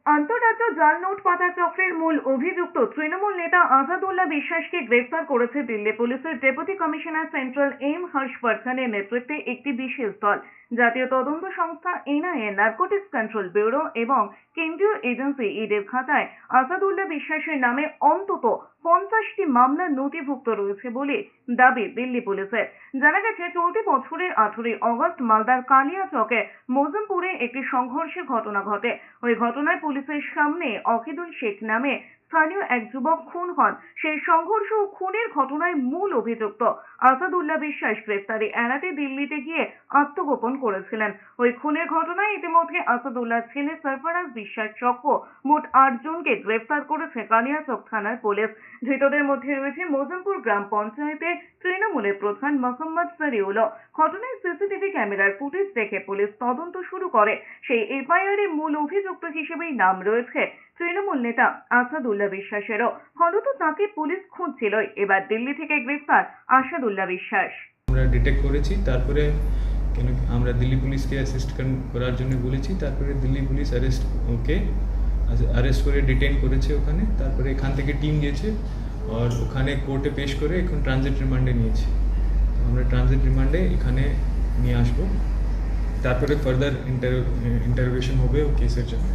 আন্তঃরাজ্য জাল নোট পাচার চক্রের মূল অভিযুক্ত তৃণমূল নেতা আজাদুল্লাহ বিশ্বাসকে গ্রেফতার করেছে দিল্লি পুলিশের ডেপুটি কমিশনার সেন্ট্রাল এম হর্ষবর্ধনের নেতৃত্বে একটি বিশেষ দল। জাতীয় তদন্ত সংস্থা এনআইএ, নার্কোটিক্স কন্ট্রোল ব্যুরো এবং কেন্দ্রীয় এজেন্সি ইডির খাতায় আজাদুল্লাহ বিশ্বাসের নামে অন্তত 50টি মামলা নথিভুক্ত রয়েছে বলে দাবি দিল্লি পুলিশের। জানা গেছে, চলতি বছরের 18 অগস্ট মালদার কালিয়াচকে মোজমপুরে একটি সংঘর্ষের ঘটনা ঘটে। ওই ঘটনায় পুলিশের সামনে অকিদুল শেখ নামে স্থানীয় এক যুবক খুন হন। সেই সংঘর্ষ ও খুনের ঘটনায় মূল অভিযুক্ত আসাদুল্লাহ বিশ্বাস গ্রেফতারি এড়াতে দিল্লিতে গিয়ে আত্মগোপন করেছিলেন। ওই খুনের ঘটনায় ইতিমধ্যে আসাদুল্লাহ ছেলে সরফরাজ বিশ্বাস সহ মোট 8 জনকে গ্রেফতার করেছে কালিয়াচক থানার পুলিশ। ধৃতদের মধ্যে রয়েছে মোজমপুর গ্রাম পঞ্চায়েতের তৃণমূলের প্রধান মোহাম্মদ সরিউল। ঘটনায় সিসিটিভি ক্যামেরার ফুটেজ দেখে পুলিশ তদন্ত শুরু করে। সেই এফআইআর এর মূল অভিযুক্ত হিসেবেই নাম রয়েছে তৃণমূল নেতা আসাদুল্লাহ বিশ্বাসেরও। ফলত তাকে পুলিশ খুঁজছিলই। এবার দিল্লি থেকে গ্রেফতার আসাদুল্লাহ বিশ্বাস। আমরা ডিটেক্ট করেছি, তারপরে আমরা দিল্লি পুলিশকে অ্যাসিস্ট করার জন্য বলেছি। তারপরে দিল্লি পুলিশ অ্যারেস্ট করে ডিটেইন করেছে ওখানে। তারপরে এখান থেকে টিম গেছে আর ওখানে কোর্টে পেশ করে এখন ট্রানজিট রিমান্ডে নিয়েছি। আমরা ট্রানজিট রিমান্ডে এখানে নিয়ে আসবো, তারপরে ফার্দার ইন্টারোগেশন হবে ও কেসের জন্য।